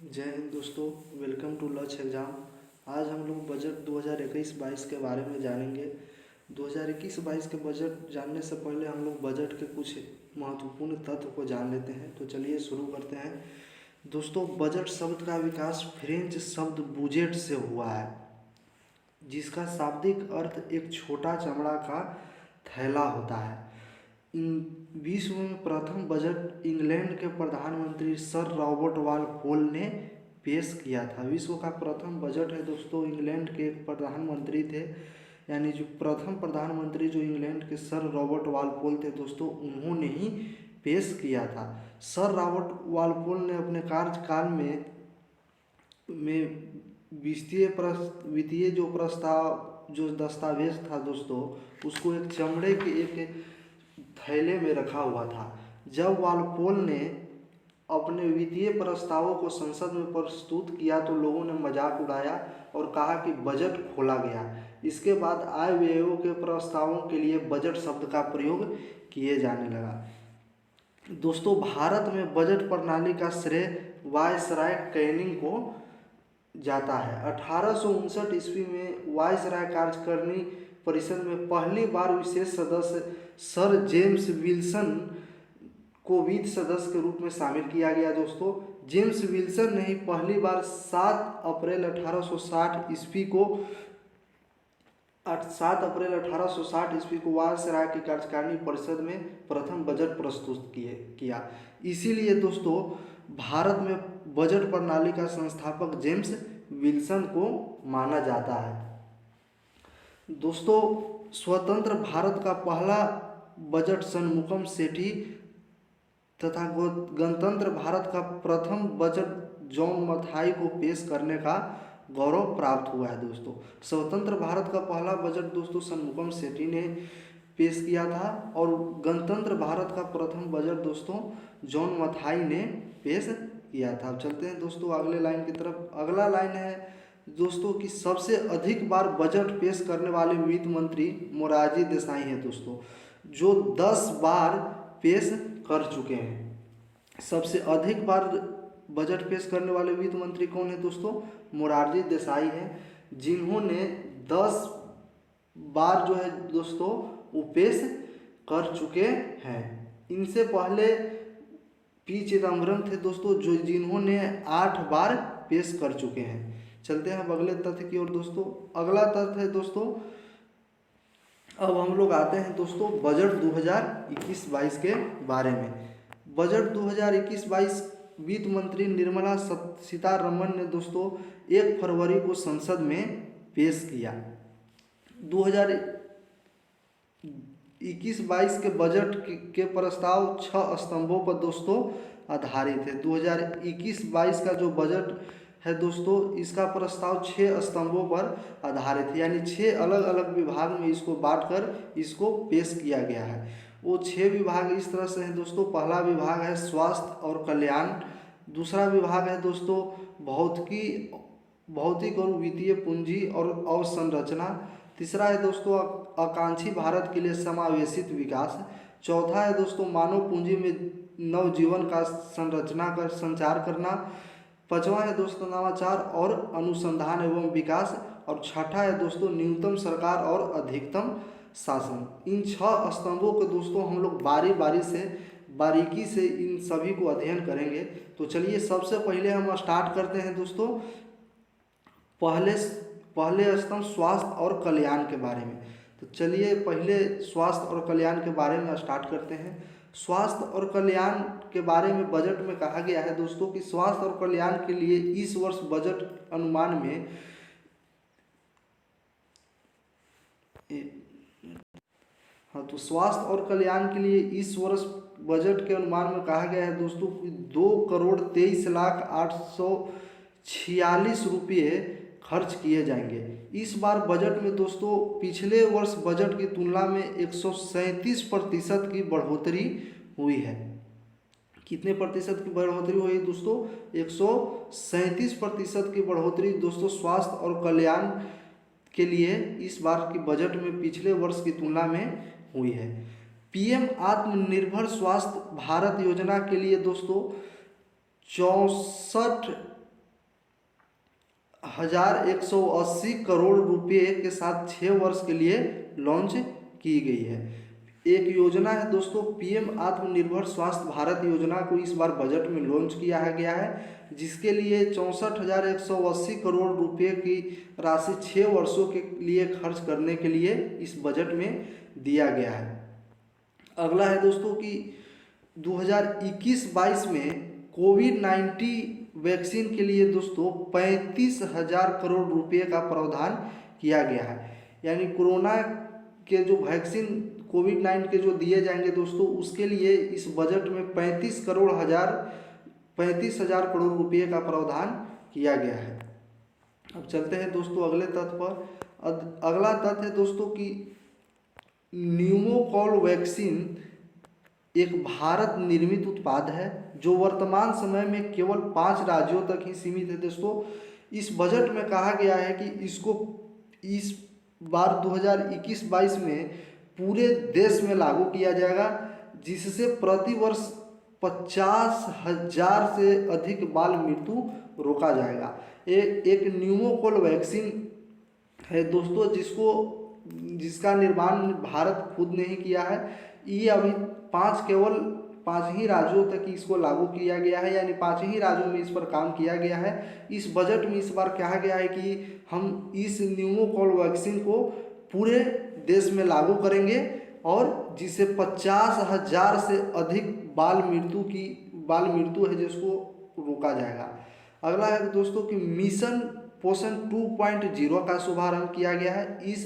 जय हिंद दोस्तों। Welcome to लक्ष्य एग्ज़ाम। आज हम लोग बजट 2021-22 के बारे में जानेंगे। 2021-22 के बजट जानने से पहले हम लोग बजट के कुछ महत्वपूर्ण तत्व को जान लेते हैं। तो चलिए शुरू करते हैं। दोस्तों, बजट शब्द का विकास फ्रेंच शब्द बुजेट से हुआ है, जिसका शाब्दिक अर्थ एक छोटा चमड़ा का थैला होता है। विश्व में प्रथम बजट इंग्लैंड के प्रधानमंत्री सर रॉबर्ट वालपोल ने पेश किया था। विश्व का प्रथम बजट है दोस्तों, इंग्लैंड के एक प्रधानमंत्री थे, यानी जो प्रथम प्रधानमंत्री जो इंग्लैंड के सर रॉबर्ट वालपोल थे दोस्तों, उन्होंने ही पेश किया था। सर रॉबर्ट वालपोल ने अपने कार्यकाल में वित्तीय जो प्रस्ताव जो दस्तावेज था दोस्तों, उसको एक चमड़े के एक थैले में रखा हुआ था। जब वालपोल ने अपने वित्तीय प्रस्तावों को संसद में प्रस्तुत किया तो लोगों ने मजाक उड़ाया और कहा कि बजट खोला गया। इसके बाद आय व्ययों के प्रस्तावों के लिए बजट शब्द का प्रयोग किए जाने लगा। दोस्तों, भारत में बजट प्रणाली का श्रेय वायसराय कैनिंग को जाता है। 1859 ईस्वी में वायसराय कार्यकारिणी परिषद में पहली बार विशेष सदस्य सर जेम्स विल्सन को वित्त सदस्य के रूप में शामिल किया गया। दोस्तों, जेम्स विल्सन ने ही पहली बार 7 अप्रैल 1860 ईस्वी को वायसराय की कार्यकारिणी परिषद में प्रथम बजट प्रस्तुत किया। इसीलिए दोस्तों, भारत में बजट प्रणाली का संस्थापक जेम्स विल्सन को माना जाता है। दोस्तों, स्वतंत्र भारत का पहला बजट सनमुखम सेठी तथा गणतंत्र भारत का प्रथम बजट जॉन मथाई को पेश करने का गौरव प्राप्त हुआ है। दोस्तों, स्वतंत्र भारत का पहला बजट दोस्तों सनमुखम सेठी ने पेश किया था और गणतंत्र भारत का प्रथम बजट दोस्तों जॉन मथाई ने पेश किया था। अब चलते हैं दोस्तों अगले लाइन की तरफ। अगला लाइन है दोस्तों कि सबसे अधिक बार बजट पेश करने वाले वित्त मंत्री मोरारजी देसाई हैं दोस्तों, जो 10 बार पेश कर चुके हैं। सबसे अधिक बार बजट पेश करने वाले वित्त मंत्री कौन है दोस्तों? मोरारजी देसाई हैं, जिन्होंने 10 बार जो है दोस्तों वो पेश कर चुके हैं। इनसे पहले पी चिदम्बरम थे दोस्तों, जिन्होंने 8 बार पेश कर चुके हैं। चलते हैं अब अगले तथ्य की ओर दोस्तों। अगला तथ्य है दोस्तों, अब हम लोग आते हैं दोस्तों बजट 2021-22 के बारे में। बजट 2021-22 वित्त मंत्री निर्मला सीतारमण ने दोस्तों 1 फरवरी को संसद में पेश किया। 2021-22 के बजट के प्रस्ताव 6 स्तंभों पर दोस्तों आधारित है। 2021-22 का जो बजट है दोस्तों, इसका प्रस्ताव 6 स्तंभों पर आधारित है, यानी 6 अलग अलग विभाग में इसको बांटकर इसको पेश किया गया है। वो 6 विभाग इस तरह से हैं दोस्तों। पहला विभाग है स्वास्थ्य और कल्याण, दूसरा विभाग है दोस्तों भौतिक और वित्तीय पूंजी और अवसंरचना, तीसरा है दोस्तों आकांक्षी भारत के लिए समावेशित विकास, चौथा है दोस्तों मानव पूंजी में नवजीवन का संचार करना, पांचवा है दोस्तों नवाचार और अनुसंधान एवं विकास, और छठा है दोस्तों न्यूनतम सरकार और अधिकतम शासन। इन 6 स्तंभों को दोस्तों हम लोग बारीकी से इन सभी को अध्ययन करेंगे। तो चलिए सबसे पहले हम स्टार्ट करते हैं दोस्तों पहले स्तंभ स्वास्थ्य और कल्याण के बारे में। तो चलिए पहले स्वास्थ्य और कल्याण के बारे में स्टार्ट करते हैं। स्वास्थ्य और कल्याण के बारे में बजट में कहा गया है दोस्तों कि स्वास्थ्य और कल्याण के लिए इस वर्ष बजट अनुमान में तो स्वास्थ्य और कल्याण के लिए इस वर्ष बजट के अनुमान में कहा गया है दोस्तों 2,23,08,46 रुपये खर्च किए जाएंगे। इस बार बजट में दोस्तों पिछले वर्ष बजट की तुलना में 137% की बढ़ोतरी हुई है। कितने प्रतिशत की बढ़ोतरी हुई दोस्तों? 137% की बढ़ोतरी दोस्तों स्वास्थ्य और कल्याण के लिए इस बार की बजट में पिछले वर्ष की तुलना में हुई है। पीएम आत्मनिर्भर स्वास्थ्य भारत योजना के लिए दोस्तों 64 1,180 करोड़ रुपए के साथ 6 वर्ष के लिए लॉन्च की गई है। एक योजना है दोस्तों, पीएम आत्मनिर्भर स्वास्थ्य भारत योजना को इस बार बजट में लॉन्च किया गया है, जिसके लिए 64,180 करोड़ रुपए की राशि 6 वर्षों के लिए खर्च करने के लिए इस बजट में दिया गया है। अगला है दोस्तों कि 2021-22 में कोविड-19 वैक्सीन के लिए दोस्तों 35,000 करोड़ रुपए का प्रावधान किया गया है। यानी कोरोना के जो वैक्सीन कोविड-19 के जो दिए जाएंगे दोस्तों, उसके लिए इस बजट में 35,000 करोड़ रुपए का प्रावधान किया गया है। अब चलते हैं दोस्तों अगले तथ्य पर। अगला तथ्य है दोस्तों कि न्यूमोकॉल वैक्सीन एक भारत निर्मित उत्पाद है जो वर्तमान समय में केवल 5 राज्यों तक ही सीमित है दोस्तों। इस बजट में कहा गया है कि इसको इस बार 2021-22 में पूरे देश में लागू किया जाएगा, जिससे प्रति वर्ष 50,000 से अधिक बाल मृत्यु रोका जाएगा। एक न्यूमोकॉल वैक्सीन है दोस्तों, जिसका निर्माण भारत खुद ने ही किया है। ये अभी केवल 5 ही राज्यों तक इसको लागू किया गया है, यानी 5 ही राज्यों में इस पर काम किया गया है। इस बजट में इस बार कहा गया है कि हम इस न्यूमोकॉल वैक्सीन को पूरे देश में लागू करेंगे और जिससे 50,000 से अधिक बाल मृत्यु है जिसको रोका जाएगा। अगला है दोस्तों कि मिशन पोषण 2.0 का शुभारंभ किया गया है। इस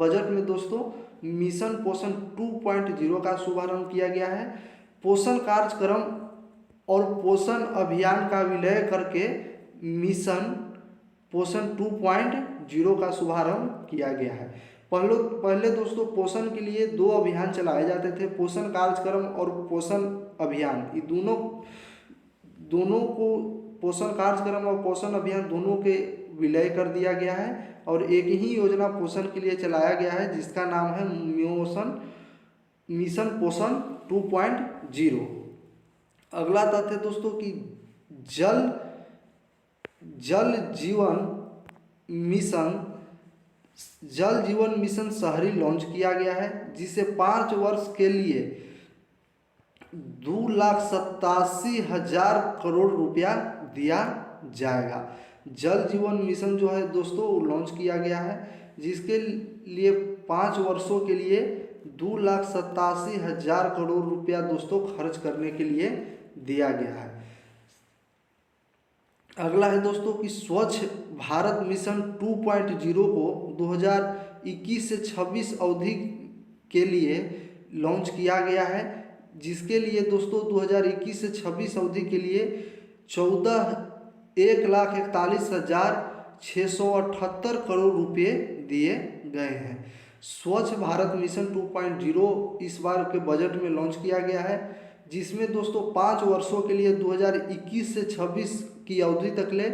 बजट में दोस्तों मिशन पोषण 2.0 का शुभारंभ किया गया है। पोषण कार्यक्रम और पोषण अभियान का विलय करके मिशन पोषण 2.0 का शुभारंभ किया गया है। पहले दोस्तों पोषण के लिए 2 अभियान चलाए जाते थे, पोषण कार्यक्रम और पोषण अभियान। ये दोनों को पोषण कार्यक्रम और पोषण अभियान दोनों के विलय कर दिया गया है और एक ही योजना पोषण के लिए चलाया गया है, जिसका नाम है मिशन पोषण 2.0। अगला तथ्य दोस्तों कि जल जीवन मिशन शहरी लॉन्च किया गया है, जिसे 5 वर्ष के लिए 2,87,000 करोड़ रुपया दिया जाएगा। जल जीवन मिशन जो है दोस्तों वो लॉन्च किया गया है, जिसके लिए 5 वर्षों के लिए 2,87,000 करोड़ रुपया दोस्तों खर्च करने के लिए दिया गया है। अगला है दोस्तों कि स्वच्छ भारत मिशन 2.0 को 2021 से 26 अवधि के लिए लॉन्च किया गया है, जिसके लिए दोस्तों 2021 से 26 अवधि के लिए 1,41,678 करोड़ रुपए दिए गए हैं। स्वच्छ भारत मिशन 2.0 इस बार के बजट में लॉन्च किया गया है, जिसमें दोस्तों 5 वर्षों के लिए 2021 से 26 की अवधि तक ले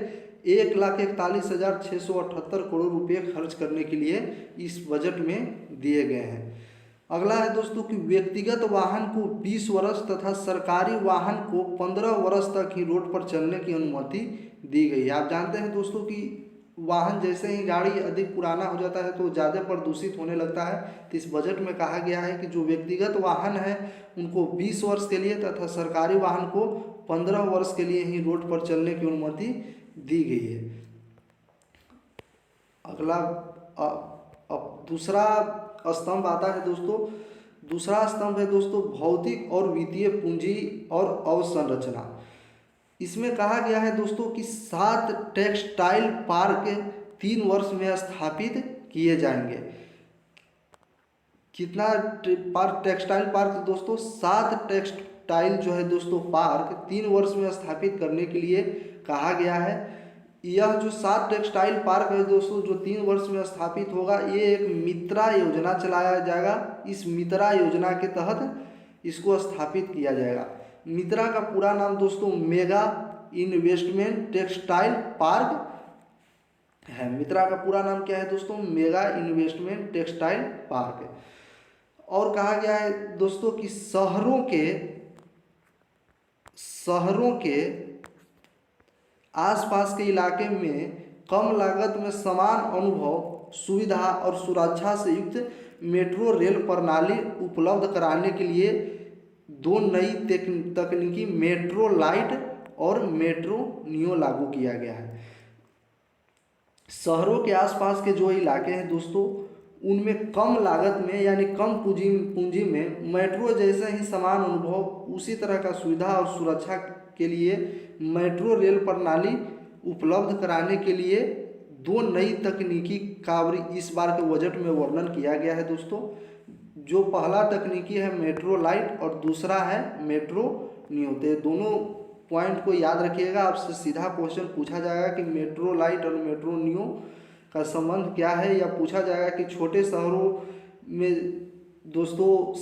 1,41,678 करोड़ रुपए खर्च करने के लिए इस बजट में दिए गए हैं। अगला है दोस्तों कि व्यक्तिगत वाहन को 20 वर्ष तथा सरकारी वाहन को 15 वर्ष तक ही रोड पर चलने की अनुमति दी गई है। आप जानते हैं दोस्तों कि वाहन जैसे ही गाड़ी अधिक पुराना हो जाता है तो ज़्यादा प्रदूषित होने लगता है, तो इस बजट में कहा गया है कि जो व्यक्तिगत वाहन है उनको 20 वर्ष के लिए तथा सरकारी वाहन को 15 वर्ष के लिए ही रोड पर चलने की अनुमति दी गई है। अगला अब दूसरा स्तंभ आता है दोस्तों। दूसरा स्तंभ है दोस्तों भौतिक और वित्तीय पूंजी और अवसंरचना। इसमें कहा गया है दोस्तों कि 7 टेक्सटाइल पार्क 3 वर्ष में स्थापित किए जाएंगे। कितना टेक्सटाइल पार्क दोस्तों? 7 टेक्सटाइल जो है दोस्तों पार्क 3 वर्ष में स्थापित करने के लिए कहा गया है। यह जो 7 टेक्सटाइल पार्क है दोस्तों जो 3 वर्ष में स्थापित होगा, ये एक मित्रा योजना चलाया जाएगा। इस मित्रा योजना के तहत इसको स्थापित किया जाएगा। मित्रा का पूरा नाम दोस्तों मेगा इन्वेस्टमेंट टेक्सटाइल पार्क है। मित्रा का पूरा नाम क्या है दोस्तों? मेगा इन्वेस्टमेंट टेक्सटाइल पार्क है। और कहा गया है दोस्तों कि शहरों के आसपास के इलाके में कम लागत में समान अनुभव, सुविधा और सुरक्षा से युक्त मेट्रो रेल प्रणाली उपलब्ध कराने के लिए दो नई तकनीकी मेट्रो लाइट और मेट्रो नियो लागू किया गया है। शहरों के आसपास के जो इलाके हैं दोस्तों, उनमें कम लागत में यानी कम पूंजी में मेट्रो जैसा ही समान अनुभव, उसी तरह का सुविधा और सुरक्षा के लिए मेट्रो रेल प्रणाली उपलब्ध कराने के लिए दो नई तकनीकी का इस बार के बजट में वर्णन किया गया है दोस्तों। जो पहला तकनीकी है मेट्रो लाइट और दूसरा है मेट्रो नियो। तो दोनों पॉइंट को याद रखिएगा, आपसे सीधा क्वेश्चन पूछा जाएगा कि मेट्रो लाइट और मेट्रो नियो का संबंध क्या है, या पूछा जाएगा कि छोटे शहरों में दोस्तों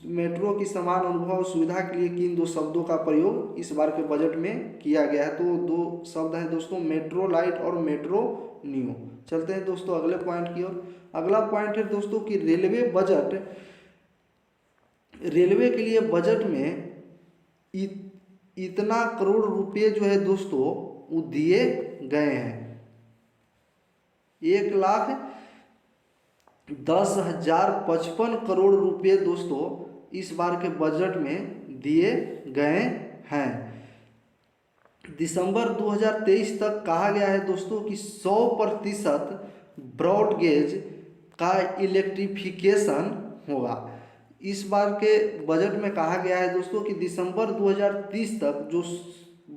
मेट्रो की समान अनुभव सुविधा के लिए किन दो शब्दों का प्रयोग इस बार के बजट में किया गया है। तो दो शब्द हैं दोस्तों, मेट्रो लाइट और मेट्रो नियो। चलते हैं दोस्तों अगले पॉइंट की ओर। अगला पॉइंट है दोस्तों कि रेलवे के लिए बजट में इतना करोड़ रुपए जो है दोस्तों वो दिए गए हैं। 1,10,055 करोड़ रुपए दोस्तों इस बार के बजट में दिए गए हैं। दिसंबर 2023 तक कहा गया है दोस्तों कि 100% ब्रॉडगेज का इलेक्ट्रिफिकेशन होगा। इस बार के बजट में कहा गया है दोस्तों कि दिसंबर 2030 तक जो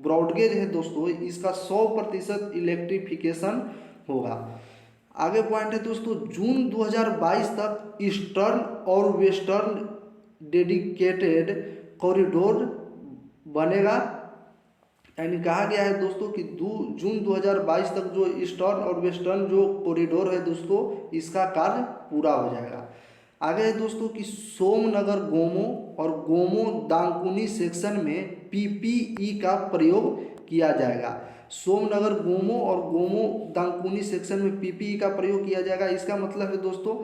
ब्रॉडगेज है दोस्तों, इसका 100% इलेक्ट्रिफिकेशन होगा। आगे पॉइंट है दोस्तों, जून 2022 तक ईस्टर्न और वेस्टर्न डेडिकेटेड कॉरिडोर बनेगा। यानी कहा गया है दोस्तों कि जून 2022 तक जो ईस्टर्न और वेस्टर्न जो कॉरिडोर है दोस्तों, इसका कार्य पूरा हो जाएगा। आगे है दोस्तों कि सोमनगर गोमो और गोमो दांकुनी सेक्शन में पीपीई का प्रयोग किया जाएगा। सोमनगर गोमो और गोमो दांकुनी सेक्शन में पीपीई का प्रयोग किया जाएगा। इसका मतलब है दोस्तों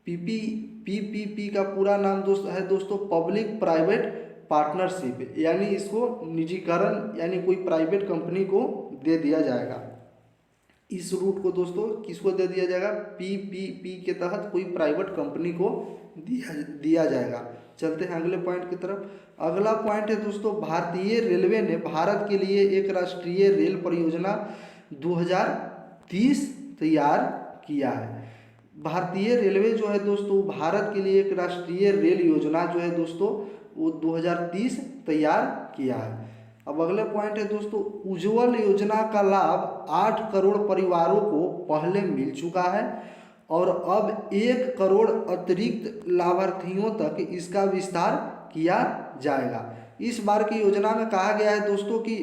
पीपीपी का पूरा नाम है दोस्तों पब्लिक प्राइवेट पार्टनरशिप, यानी इसको निजीकरण यानी कोई प्राइवेट कंपनी को दे दिया जाएगा। इस रूट को दोस्तों किसको दे दिया जाएगा, पीपीपी के तहत कोई प्राइवेट कंपनी को दिया जाएगा। चलते हैं अगले पॉइंट की तरफ। अगला पॉइंट है दोस्तों, भारतीय रेलवे ने भारत के लिए एक राष्ट्रीय रेल परियोजना 2030 तैयार किया है। भारतीय रेलवे जो है दोस्तों भारत के लिए एक राष्ट्रीय रेल योजना जो है दोस्तों वो 2030 तैयार किया है। अब अगले पॉइंट है दोस्तों, उज्ज्वल योजना का लाभ 8 करोड़ परिवारों को पहले मिल चुका है और अब 1 करोड़ अतिरिक्त लाभार्थियों तक इसका विस्तार किया जाएगा। इस बार की योजना में कहा गया है दोस्तों कि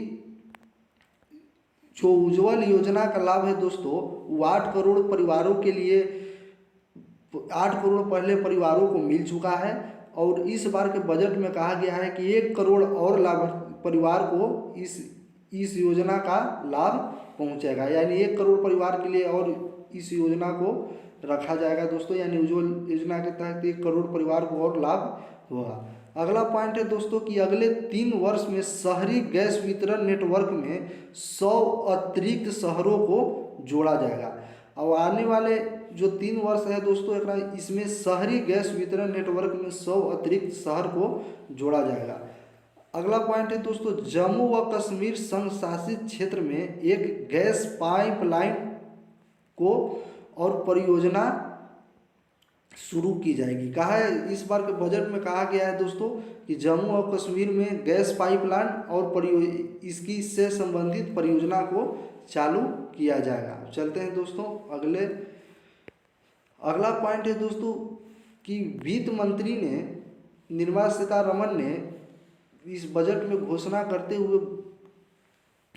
जो उज्ज्वल योजना का लाभ है दोस्तों वो 8 करोड़ परिवारों के लिए 8 करोड़ पहले परिवारों को मिल चुका है और इस बार के बजट में कहा गया है कि 1 करोड़ और परिवार को इस योजना का लाभ पहुंचेगा। यानी 1 करोड़ परिवार के लिए और इस योजना को रखा जाएगा दोस्तों, यानी उज्ज्वल योजना के तहत 1 करोड़ परिवार को और लाभ होगा। अगला पॉइंट है दोस्तों कि अगले 3 वर्ष में शहरी गैस वितरण नेटवर्क में 100 अतिरिक्त शहरों को जोड़ा जाएगा। और आने वाले जो 3 वर्ष है दोस्तों इसमें शहरी गैस वितरण नेटवर्क में 100 अतिरिक्त शहर को जोड़ा जाएगा। अगला पॉइंट है दोस्तों, जम्मू व कश्मीर संघ शासित क्षेत्र में एक गैस पाइपलाइन को और परियोजना शुरू की जाएगी। कहा है इस बार के बजट में कहा गया है दोस्तों कि जम्मू और कश्मीर में गैस पाइपलाइन और इसकी से संबंधित परियोजना को चालू किया जाएगा। चलते हैं दोस्तों अगला पॉइंट है दोस्तों कि वित्त मंत्री ने निर्मला सीतारमण ने इस बजट में घोषणा करते हुए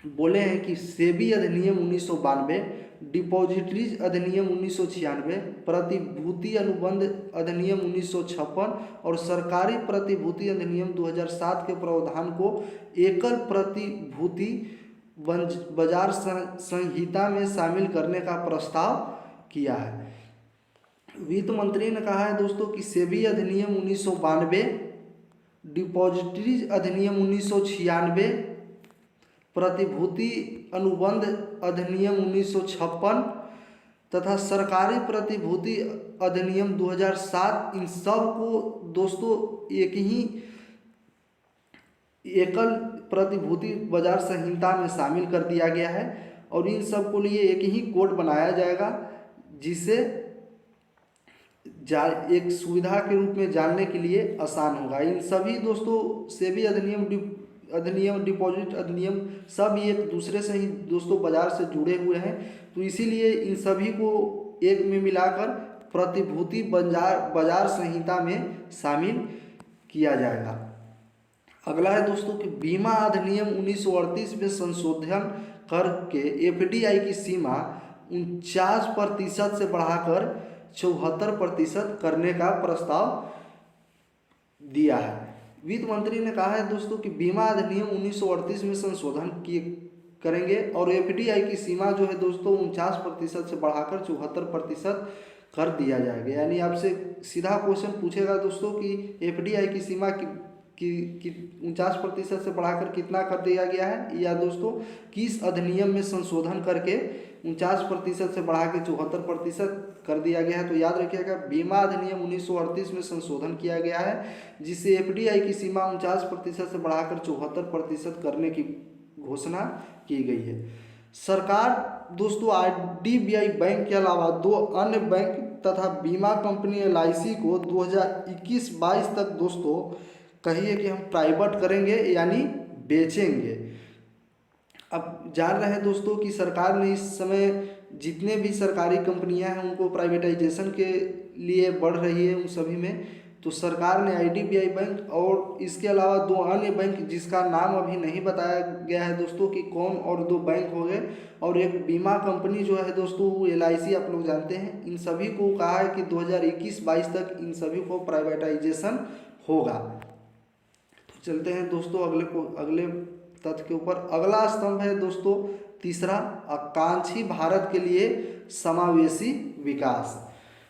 बोले हैं कि सेबी अधिनियम 1992, डिपॉजिटरीज अधिनियम 1996, प्रतिभूति अनुबंध अधिनियम 1956 और सरकारी प्रतिभूति अधिनियम 2007 के प्रावधान को एकल प्रतिभूति बाजार संहिता में शामिल करने का प्रस्ताव किया है। वित्त मंत्री ने कहा है दोस्तों कि सेबी अधिनियम 1992, डिपॉजिटरीज अधिनियम 1996, प्रतिभूति अनुबंध अधिनियम 1956 तथा सरकारी प्रतिभूति अधिनियम 2007, इन सब को दोस्तों एक ही एकल प्रतिभूति बाजार संहिता में शामिल कर दिया गया है और इन सब को लिए एक ही कोड बनाया जाएगा, जिसे एक सुविधा के रूप में जानने के लिए आसान होगा। इन सभी दोस्तों सेबी अधिनियम डिपॉजिट अधिनियम सब एक दूसरे से ही दोस्तों बाजार से जुड़े हुए हैं, तो इसीलिए इन सभी को एक में मिलाकर प्रतिभूति बाजार संहिता में शामिल किया जाएगा। अगला है दोस्तों कि बीमा अधिनियम 1938 में संशोधन करके एफडीआई की सीमा 49% से बढ़ाकर 74% करने का प्रस्ताव दिया है। वित्त मंत्री ने कहा है दोस्तों कि बीमा अधिनियम 1938 में संशोधन किए करेंगे और एफडीआई की सीमा जो है दोस्तों 49% से बढ़ाकर 74% कर दिया जाएगा। यानी आपसे सीधा क्वेश्चन पूछेगा दोस्तों कि एफडीआई की सीमा कि 49% से बढ़ाकर कितना कर दिया गया है, या दोस्तों किस अधिनियम में संशोधन करके 49% से बढ़ा के 74% कर दिया गया है। तो याद रखिएगा बीमा अधिनियम 1938 में संशोधन किया गया है, जिससे एफडीआई की सीमा 49% से बढ़ाकर 74% करने की घोषणा की गई है। सरकार दोस्तों आईडीबीआई बैंक के अलावा 2 अन्य बैंक तथा बीमा कंपनी एलआईसी को 2021-22 तक दोस्तों कहिए कि हम प्राइवेट करेंगे यानी बेचेंगे। अब जान रहे हैं दोस्तों कि सरकार ने इस समय जितने भी सरकारी कंपनियां हैं उनको प्राइवेटाइजेशन के लिए बढ़ रही है उन सभी में, तो सरकार ने आईडीबीआई बैंक और इसके अलावा 2 अन्य बैंक जिसका नाम अभी नहीं बताया गया है दोस्तों कि कौन और 2 बैंक हो गए, और एक बीमा कंपनी जो है दोस्तों वो एलआईसी आप लोग जानते हैं, इन सभी को कहा है कि 2021-22 तक इन सभी को प्राइवेटाइजेशन होगा। चलते हैं दोस्तों अगले तथ्य के ऊपर। अगला स्तंभ है दोस्तों तीसरा, आकांक्षी भारत के लिए समावेशी विकास।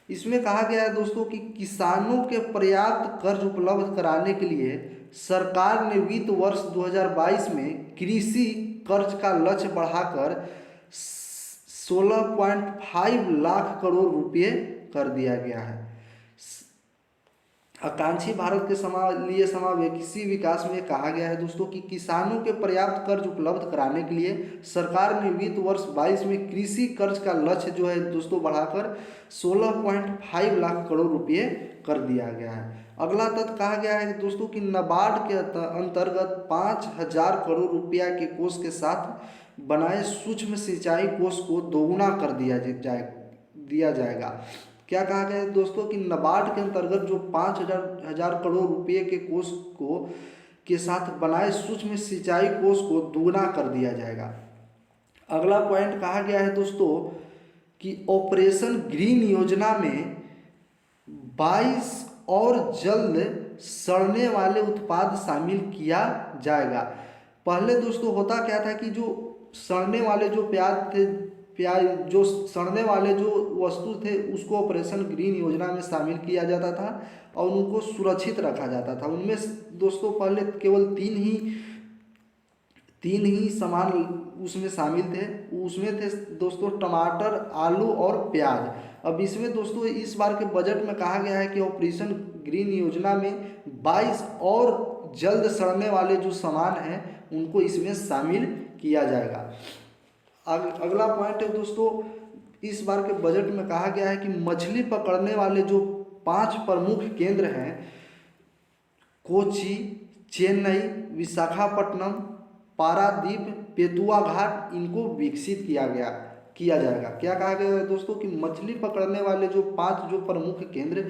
इसमें कहा गया है दोस्तों कि किसानों के पर्याप्त कर्ज उपलब्ध कराने के लिए सरकार ने वित्त वर्ष 2022 में कृषि कर्ज का लक्ष्य बढ़ाकर 16.5 लाख करोड़ रुपए कर दिया गया है। आकांक्षी भारत के लिए समावेशी विकास में कहा गया है दोस्तों कि किसानों के पर्याप्त कर्ज उपलब्ध कराने के लिए सरकार ने वित्त वर्ष 22 में कृषि कर्ज का लक्ष्य जो है दोस्तों बढ़ाकर 16.5 लाख करोड़ रुपए कर दिया गया है। अगला तथ्य कहा गया है दोस्तों कि नाबार्ड के अंतर्गत 5,000 करोड़ रुपया के कोष के साथ बनाए सूक्ष्म सिंचाई कोष को दोगुना कर दिया जाएगा। क्या कहा गया है दोस्तों कि नाबार्ड के अंतर्गत जो 5,000 करोड़ रुपए के कोष के साथ बनाए सूक्ष्म सिंचाई कोष को दोगुना कर दिया जाएगा। अगला पॉइंट कहा गया है दोस्तों कि ऑपरेशन ग्रीन योजना में 22 और जल्द सड़ने वाले उत्पाद शामिल किया जाएगा। पहले दोस्तों होता क्या था कि जो सड़ने वाले जो प्याज जो सड़ने वाले जो वस्तु थे उसको ऑपरेशन ग्रीन योजना में शामिल किया जाता था और उनको सुरक्षित रखा जाता था। उनमें दोस्तों पहले केवल तीन ही सामान उसमें शामिल थे। उसमें थे दोस्तों टमाटर, आलू और प्याज। अब इसमें दोस्तों इस बार के बजट में कहा गया है कि ऑपरेशन ग्रीन योजना में 22 और जल्द सड़ने वाले जो सामान हैं उनको इसमें शामिल किया जाएगा। अगला पॉइंट है दोस्तों, इस बार के बजट में कहा गया है कि मछली पकड़ने वाले जो 5 प्रमुख केंद्र हैं कोची, चेन्नई, विशाखापट्टनम, पारादीप, पेतुआ घाट, इनको विकसित किया जाएगा। क्या कहा गया है दोस्तों कि मछली पकड़ने वाले जो 5 जो प्रमुख केंद्र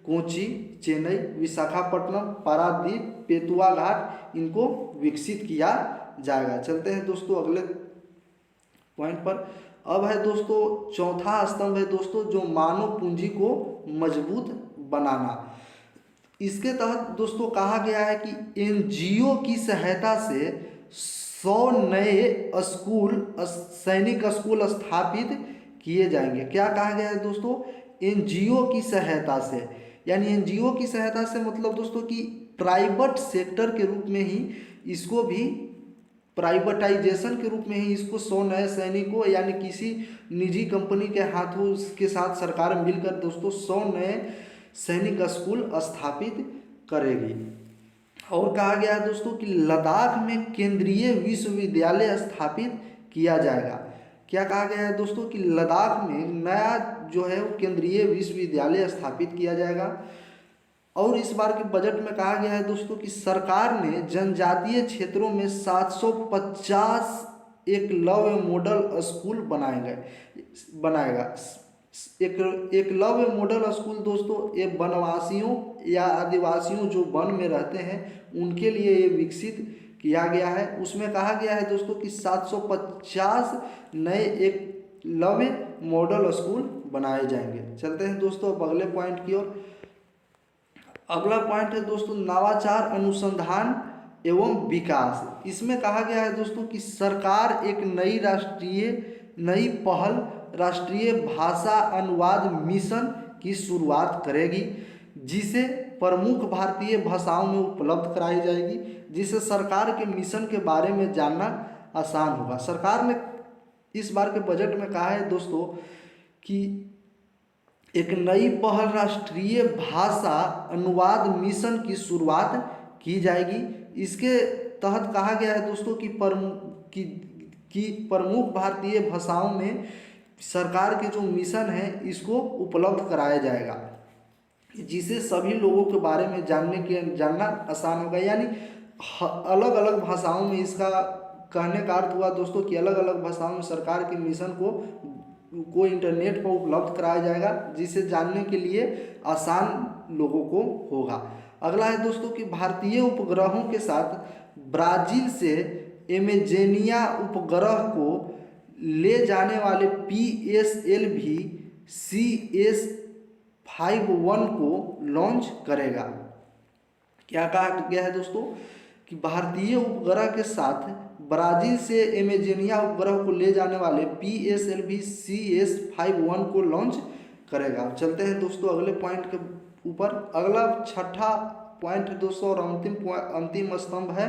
कोची, चेन्नई, विशाखापट्टनम, पारादीप, पेतुआ घाट, इनको विकसित किया जाएगा। चलते हैं दोस्तों अगले पॉइंट पर। अब है दोस्तों चौथा स्तंभ है दोस्तों जो मानव पूंजी को मजबूत बनाना। इसके तहत दोस्तों कहा गया है कि एनजीओ की सहायता से 100 नए सैनिक स्कूल स्थापित किए जाएंगे। क्या कहा गया है दोस्तों? एनजीओ की सहायता से, यानी एनजीओ की सहायता से मतलब दोस्तों कि प्राइवेट सेक्टर के रूप में ही इसको भी प्राइवेटाइजेशन के रूप में ही इसको 100 नए सैनिकों यानी किसी निजी कंपनी के हाथों के साथ सरकार मिलकर दोस्तों 100 नए सैनिक स्कूल स्थापित करेगी। और कहा गया है दोस्तों कि लद्दाख में केंद्रीय विश्वविद्यालय स्थापित किया जाएगा। क्या कहा गया है दोस्तों कि लद्दाख में नया जो है वो केंद्रीय विश्वविद्यालय स्थापित किया जाएगा। और इस बार के बजट में कहा गया है दोस्तों कि सरकार ने जनजातीय क्षेत्रों में 750 एकलव्य मॉडल स्कूल बनाएगा। एकलव्य मॉडल स्कूल दोस्तों ये वनवासियों या आदिवासियों जो वन में रहते हैं उनके लिए ये विकसित किया गया है। उसमें कहा गया है दोस्तों कि 750 नए एकलव्य मॉडल स्कूल बनाए जाएंगे। चलते हैं दोस्तों अब अगले पॉइंट की ओर। अगला पॉइंट है दोस्तों नवाचार, अनुसंधान एवं विकास। इसमें कहा गया है दोस्तों कि सरकार एक नई पहल राष्ट्रीय भाषा अनुवाद मिशन की शुरुआत करेगी, जिसे प्रमुख भारतीय भाषाओं में उपलब्ध कराई जाएगी, जिससे सरकार के मिशन के बारे में जानना आसान होगा। सरकार ने इस बार के बजट में कहा है दोस्तों कि एक नई पहल राष्ट्रीय भाषा अनुवाद मिशन की शुरुआत की जाएगी। इसके तहत कहा गया है दोस्तों कि प्रमुख भारतीय भाषाओं में सरकार के जो मिशन है इसको उपलब्ध कराया जाएगा, जिसे सभी लोगों के बारे में जानना आसान होगा। यानी अलग अलग भाषाओं में इसका कहने का अर्थ हुआ दोस्तों कि अलग अलग भाषाओं में सरकार के मिशन को इंटरनेट पर उपलब्ध कराया जाएगा, जिसे जानने के लिए आसान लोगों को होगा। अगला है दोस्तों कि भारतीय उपग्रहों के साथ ब्राजील से एमेजेनिया उपग्रह को ले जाने वाले PSLV CS51 को लॉन्च करेगा। क्या कहा गया है दोस्तों कि भारतीय उपग्रह के साथ ब्राजील से एमेजेनिया उपग्रह को ले जाने वाले PSLV CS51 को लॉन्च करेगा। चलते हैं दोस्तों अगले पॉइंट के ऊपर। अगला छठा पॉइंट है दोस्तों और अंतिम स्तंभ है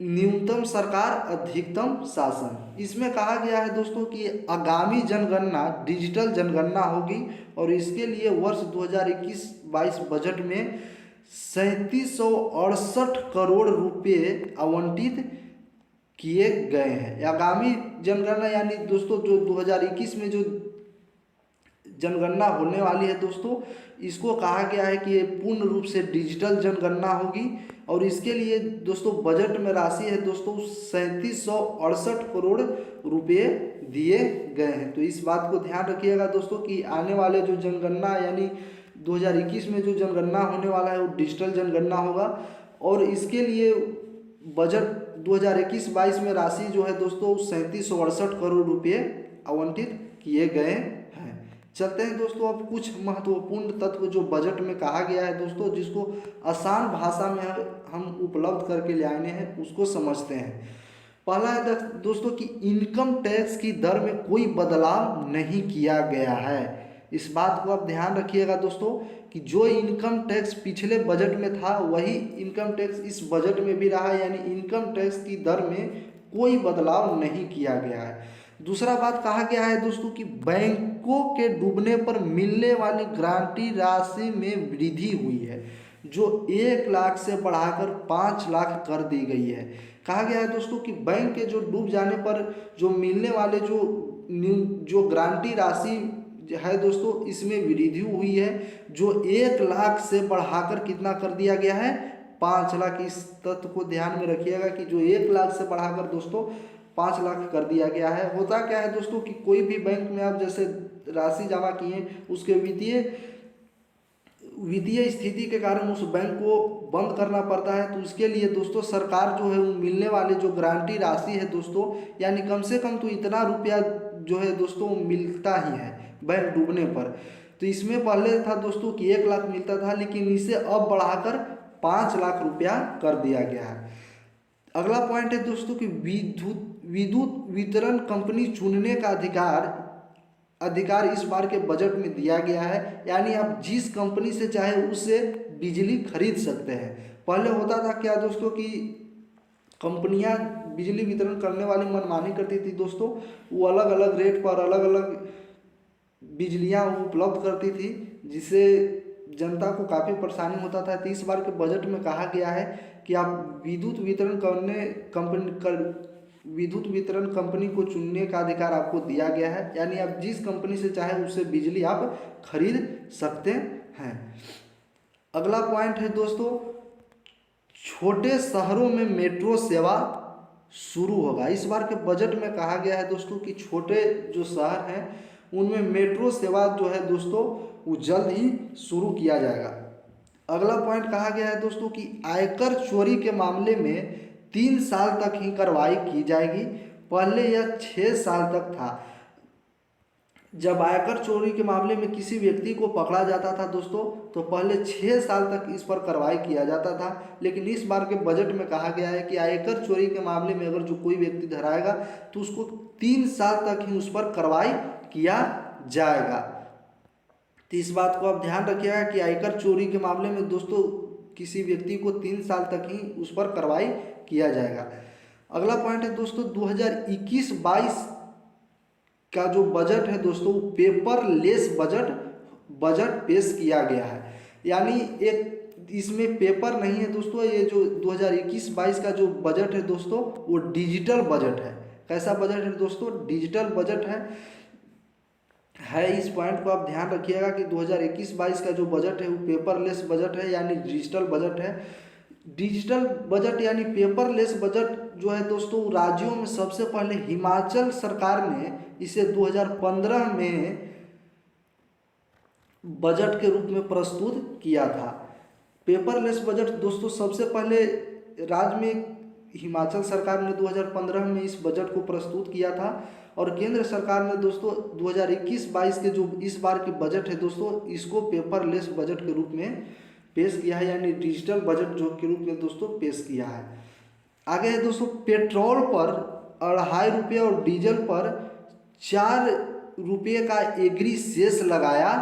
न्यूनतम सरकार अधिकतम शासन। इसमें कहा गया है दोस्तों कि आगामी जनगणना डिजिटल जनगणना होगी और इसके लिए वर्ष 2021-22 बजट में 3768 करोड़ रुपये आवंटित किए गए हैं। आगामी जनगणना यानी दोस्तों जो 2021 में जो जनगणना होने वाली है दोस्तों, इसको कहा गया है कि ये पूर्ण रूप से डिजिटल जनगणना होगी और इसके लिए दोस्तों बजट में राशि है दोस्तों 3768 करोड़ रुपये दिए गए हैं। तो इस बात को ध्यान रखिएगा दोस्तों कि आने वाले जो जनगणना यानी 2021 में जो जनगणना होने वाला है वो डिजिटल जनगणना होगा और इसके लिए बजट 2021-22 में राशि जो है दोस्तों 3768 करोड़ रुपये आवंटित किए गए हैं। चलते हैं दोस्तों अब कुछ महत्वपूर्ण तत्व जो बजट में कहा गया है दोस्तों, जिसको आसान भाषा में हम उपलब्ध करके ले आने हैं उसको समझते हैं। पहला है दोस्तों कि इनकम टैक्स की दर में कोई बदलाव नहीं किया गया है। इस बात को आप ध्यान रखिएगा दोस्तों कि जो इनकम टैक्स पिछले बजट में था वही इनकम टैक्स इस बजट में भी रहा, यानी इनकम टैक्स की दर में कोई बदलाव नहीं किया गया है। दूसरा बात कहा गया है दोस्तों कि बैंकों के डूबने पर मिलने वाली गारंटी राशि में वृद्धि हुई है, जो 1 लाख से बढ़ाकर 5 लाख कर दी गई है। कहा गया है दोस्तों कि बैंक के जो डूब जाने पर जो मिलने वाले जो गारंटी राशि है दोस्तों, इसमें वृद्धि हुई है, जो 1 लाख से बढ़ाकर कितना कर दिया गया है 5 लाख। इस तथ्य को ध्यान में रखिएगा कि जो 1 लाख से बढ़ाकर दोस्तों 5 लाख कर दिया गया है। होता क्या है दोस्तों कि कोई भी बैंक में आप जैसे राशि जमा किए उसके वित्तीय स्थिति के कारण उस बैंक को बंद करना पड़ता है, तो इसके लिए दोस्तों सरकार जो है वो मिलने वाले जो गारंटी राशि है दोस्तों, यानी कम से कम तो इतना रुपया जो है दोस्तों मिलता ही है बैंक डूबने पर। तो इसमें पहले था दोस्तों कि 1 लाख मिलता था, लेकिन इसे अब बढ़ाकर 5 लाख रुपया कर दिया गया है। अगला पॉइंट है दोस्तों कि विद्युत वितरण कंपनी चुनने का अधिकार इस बार के बजट में दिया गया है, यानी आप जिस कंपनी से चाहे उससे बिजली खरीद सकते हैं। पहले होता था क्या दोस्तों कि कंपनियां बिजली वितरण करने वाली मनमानी करती थी दोस्तों, वो अलग अलग रेट पर अलग अलग बिजलियाँ उपलब्ध करती थी, जिससे जनता को काफ़ी परेशानी होता था। तो इस बार के बजट में कहा गया है कि आप विद्युत वितरण कंपनी को चुनने का अधिकार आपको दिया गया है, यानी आप जिस कंपनी से चाहे उससे बिजली आप खरीद सकते हैं। अगला पॉइंट है दोस्तों, छोटे शहरों में मेट्रो सेवा शुरू होगा। इस बार के बजट में कहा गया है दोस्तों कि छोटे जो शहर हैं उनमें मेट्रो सेवा जो है दोस्तों वो जल्द ही शुरू किया जाएगा। अगला पॉइंट कहा गया है दोस्तों कि आयकर चोरी के मामले में 3 साल तक ही कार्रवाई की जाएगी, पहले यह 6 साल तक था। जब आयकर चोरी के मामले में किसी व्यक्ति को पकड़ा जाता था दोस्तों तो पहले 6 साल तक इस पर कार्रवाई किया जाता था, लेकिन इस बार के बजट में कहा गया है कि आयकर चोरी के मामले में अगर जो कोई व्यक्ति धराएगा तो उसको 3 साल तक ही उस पर कार्रवाई किया जाएगा। तो इस बात को आप ध्यान रखिएगा कि आयकर चोरी के मामले में दोस्तों किसी व्यक्ति को 3 साल तक ही उस पर कार्रवाई किया जाएगा। अगला पॉइंट है दोस्तों 2021-22 का जो बजट है दोस्तों पेपरलेस बजट पेश किया गया है, यानी एक इसमें पेपर नहीं है दोस्तों। ये जो 2021-22 का जो बजट है दोस्तों वो डिजिटल बजट है। कैसा बजट है दोस्तों? डिजिटल बजट है। इस पॉइंट को आप ध्यान रखिएगा कि 2021-22 का जो बजट है वो पेपरलेस बजट है, यानी डिजिटल बजट है। डिजिटल बजट यानी पेपरलेस बजट जो है दोस्तों राज्यों में सबसे पहले हिमाचल सरकार ने इसे 2015 में बजट के रूप में प्रस्तुत किया था। पेपरलेस बजट दोस्तों सबसे पहले राज्य में हिमाचल सरकार ने 2015 में इस बजट को प्रस्तुत किया था, और केंद्र सरकार ने दोस्तों 2021-22 के जो इस बार के बजट है दोस्तों इसको पेपरलेस बजट के रूप में पेश किया है, यानी डिजिटल बजट जो के रूप में दोस्तों पेश किया है। आगे है दोस्तों पेट्रोल पर 2.5 रुपये और डीजल पर 4 रुपये का एग्री सेस लगाया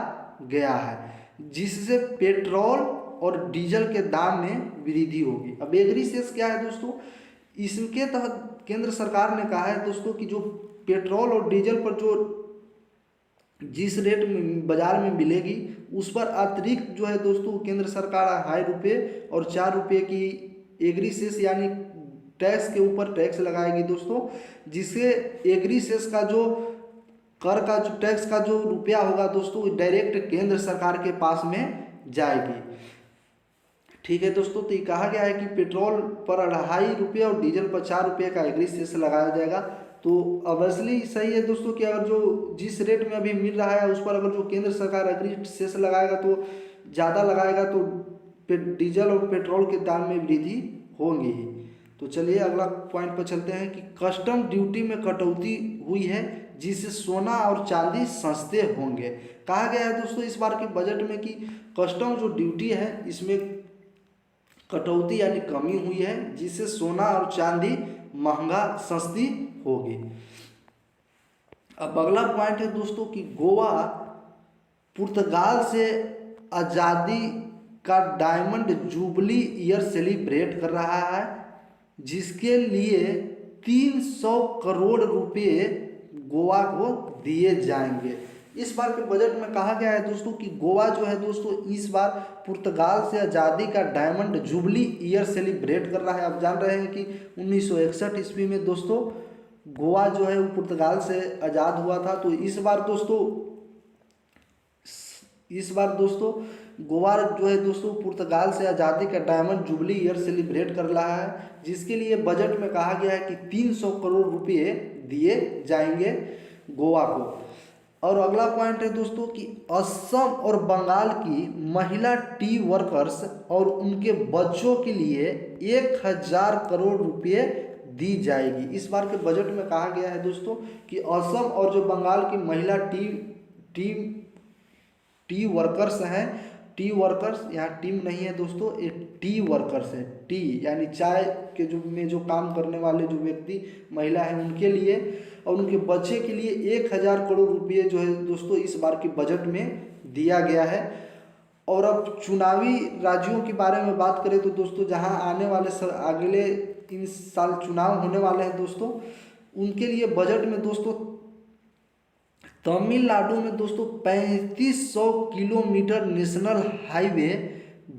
गया है, जिससे पेट्रोल और डीजल के दाम में वृद्धि होगी। अब एग्री सेस क्या है दोस्तों? इसके तहत केंद्र सरकार ने कहा है दोस्तों कि जो पेट्रोल और डीजल पर जो जिस रेट में बाजार में मिलेगी उस पर अतिरिक्त जो है दोस्तों केंद्र सरकार 2.5 रुपये और 4 रुपये की एग्री सेस यानी टैक्स के ऊपर टैक्स लगाएगी दोस्तों, जिससे एग्री सेस का जो कर का जो टैक्स का जो रुपया होगा दोस्तों डायरेक्ट केंद्र सरकार के पास में जाएगी। ठीक है दोस्तों, तो ये कहा गया है कि पेट्रोल पर 2.5 रुपये और डीजल पर 4 रुपये का एग्री सेस लगाया जाएगा। तो ऑब्वियसली सही है दोस्तों कि अगर जो जिस रेट में अभी मिल रहा है उस पर अगर जो केंद्र सरकार एग्री सेस लगाएगा तो ज़्यादा लगाएगा तो डीजल और पेट्रोल के दाम में वृद्धि होंगी ही। तो चलिए अगला पॉइंट पर चलते हैं कि कस्टम ड्यूटी में कटौती हुई है, जिससे सोना और चांदी सस्ते होंगे। कहा गया है दोस्तों इस बार के बजट में कि कस्टम जो ड्यूटी है इसमें कटौती यानी कमी हुई है, जिससे सोना और चांदी महंगा सस्ती होगी। अब अगला पॉइंट है दोस्तों कि गोवा पुर्तगाल से आज़ादी का डायमंड जुबली ईयर सेलिब्रेट कर रहा है, जिसके लिए 300 करोड़ रुपए गोवा को दिए जाएंगे। इस बार के बजट में कहा गया है दोस्तों कि गोवा जो है दोस्तों इस बार पुर्तगाल से आज़ादी का डायमंड जुबली ईयर सेलिब्रेट कर रहा है। आप जान रहे हैं कि 1961 ईस्वी में दोस्तों गोवा जो है वो पुर्तगाल से आज़ाद हुआ था। तो इस बार दोस्तों गोवा जो है दोस्तों पुर्तगाल से आज़ादी का डायमंड जुबली ईयर सेलिब्रेट कर रहा है, जिसके लिए बजट में कहा गया है कि 300 करोड़ रुपये दिए जाएंगे गोवा को। और अगला पॉइंट है दोस्तों कि असम और बंगाल की महिला टी वर्कर्स और उनके बच्चों के लिए 1000 करोड़ रुपये दी जाएगी। इस बार के बजट में कहा गया है दोस्तों कि असम और जो बंगाल की महिला टी वर्कर्स हैं, टी वर्कर्स यहाँ टीम नहीं है दोस्तों, एक टी वर्कर्स है। टी यानी चाय के जो काम करने वाले जो व्यक्ति महिला हैं उनके लिए और उनके बच्चे के लिए 1000 करोड़ रुपये जो है दोस्तों इस बार के बजट में दिया गया है। और अब चुनावी राज्यों के बारे में बात करें तो दोस्तों जहां आने वाले अगले इन साल चुनाव होने वाले हैं दोस्तों, उनके लिए बजट में दोस्तों तमिलनाडु में दोस्तों 3500 किलोमीटर नेशनल हाईवे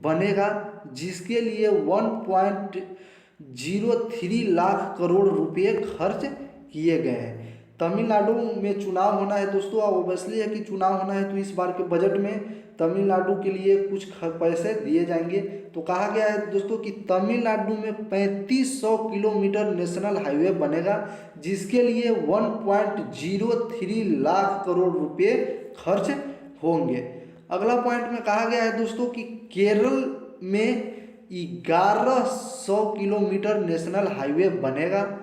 बनेगा, जिसके लिए 1.03 लाख करोड़ रुपए खर्च किए गए हैं। तमिलनाडु में चुनाव होना है दोस्तों, अब ऑब्वियसली है कि चुनाव होना है तो इस बार के बजट में तमिलनाडु के लिए कुछ पैसे दिए जाएंगे। तो कहा गया है दोस्तों कि तमिलनाडु में 3500 किलोमीटर नेशनल हाईवे बनेगा, जिसके लिए 1.03 लाख करोड़ रुपए खर्च होंगे। अगला पॉइंट में कहा गया है दोस्तों कि केरल में 1100 किलोमीटर नेशनल हाईवे बनेगा,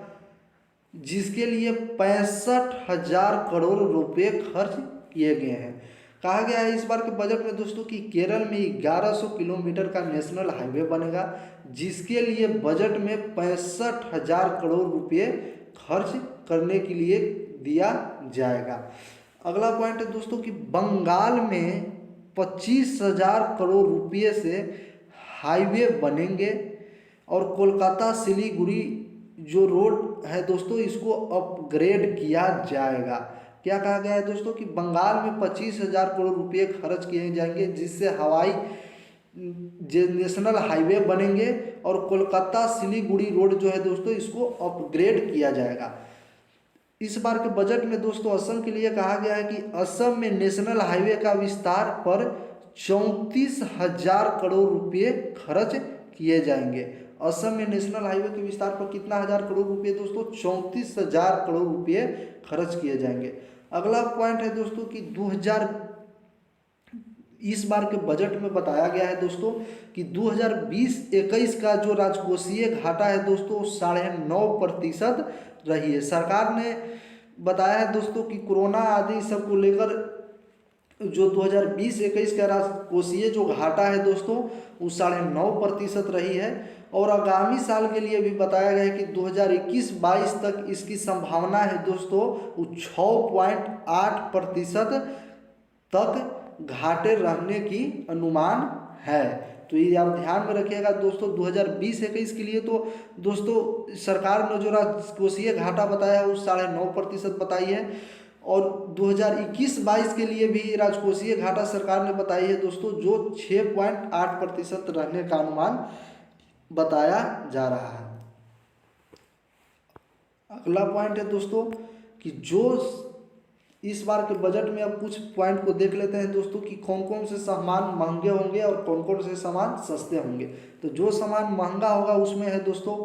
जिसके लिए 65,000 करोड़ रुपए खर्च किए गए हैं। कहा गया है इस बार के बजट में दोस्तों कि केरल में 1100 किलोमीटर का नेशनल हाईवे बनेगा, जिसके लिए बजट में 65,000 करोड़ रुपए खर्च करने के लिए दिया जाएगा। अगला पॉइंट है दोस्तों कि बंगाल में 25,000 करोड़ रुपये से हाईवे बनेंगे और कोलकाता सिलीगुड़ी जो रोड है दोस्तों इसको अपग्रेड किया जाएगा। क्या कहा गया है दोस्तों कि बंगाल में 25,000 करोड़ रुपये खर्च किए जाएंगे, जिससे हवाई नेशनल हाईवे बनेंगे और कोलकाता सिलीगुड़ी रोड जो है दोस्तों इसको अपग्रेड किया जाएगा। इस बार के बजट में दोस्तों असम के लिए कहा गया है कि असम में नेशनल हाईवे का विस्तार पर 34,000 करोड़ रुपये खर्च किए जाएंगे। असम में नेशनल हाईवे के विस्तार पर कितना हजार करोड़ रुपये दोस्तों 34,000 करोड़ रुपये खर्च किए जाएंगे। अगला पॉइंट है दोस्तों कि इस बार के बजट में बताया गया है दोस्तों कि 2020-21 का जो राजकोषीय घाटा है दोस्तों 9.5% रही है। सरकार ने बताया है दोस्तों कि कोरोना आदि सब को लेकर जो 2020-21 का राजकोषीय जो घाटा है दोस्तों वो 9.5% रही है, और आगामी साल के लिए भी बताया गया है कि 2021-22 तक इसकी संभावना है दोस्तों वो 6.8% तक घाटे रहने की अनुमान है। तो ये आप ध्यान में रखिएगा दोस्तों। 2020-21 के लिए तो दोस्तों सरकार ने जो राजकोषीय घाटा बताया है वो 9.5% बताई है, और 2021-22 के लिए भी राजकोषीय घाटा सरकार ने बताई है दोस्तों जो 6.8% रहने का अनुमान बताया जा रहा है। अगला पॉइंट है दोस्तों कि जो इस बार के बजट में अब कुछ पॉइंट को देख लेते हैं दोस्तों कि कौन कौन से सामान महंगे होंगे और कौन कौन से सामान सस्ते होंगे। तो जो सामान महंगा होगा उसमें है दोस्तों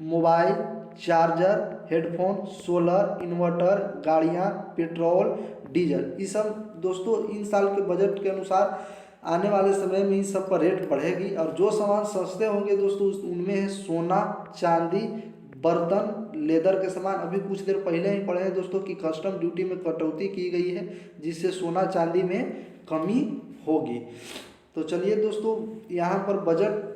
mobile, charger, headphone, solar, inverter, गाड़ियाँ, पेट्रोल, डीजल। ये सब दोस्तों इन साल के बजट के अनुसार आने वाले समय में इन सब पर रेट बढ़ेगी। और जो सामान सस्ते होंगे दोस्तों उनमें है सोना, चांदी, बर्तन, लेदर के सामान। अभी कुछ देर पहले ही पढ़े हैं दोस्तों कि कस्टम ड्यूटी में कटौती की गई है, जिससे सोना चांदी में कमी होगी। तो चलिए दोस्तों यहाँ पर बजट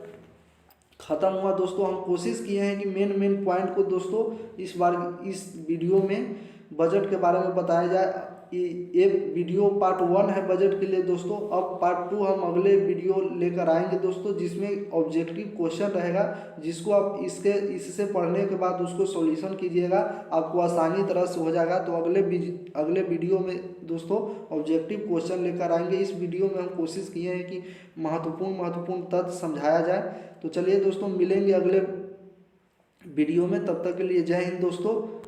ख़त्म हुआ दोस्तों। हम कोशिश किए हैं कि मेन पॉइंट को दोस्तों इस बार इस वीडियो में बजट के बारे में बताया जाए। ये वीडियो पार्ट 1 है बजट के लिए दोस्तों। अब पार्ट 2 हम अगले वीडियो लेकर आएंगे दोस्तों, जिसमें ऑब्जेक्टिव क्वेश्चन रहेगा, जिसको आप इससे पढ़ने के बाद उसको सॉल्यूशन कीजिएगा, आपको आसानी तरह से हो जाएगा। तो अगले वीडियो में दोस्तों ऑब्जेक्टिव क्वेश्चन लेकर आएंगे। इस वीडियो में हम कोशिश किए हैं कि महत्वपूर्ण तथ्य समझाया जाए। तो चलिए दोस्तों मिलेंगे अगले वीडियो में, तब तक के लिए जय हिंद दोस्तों।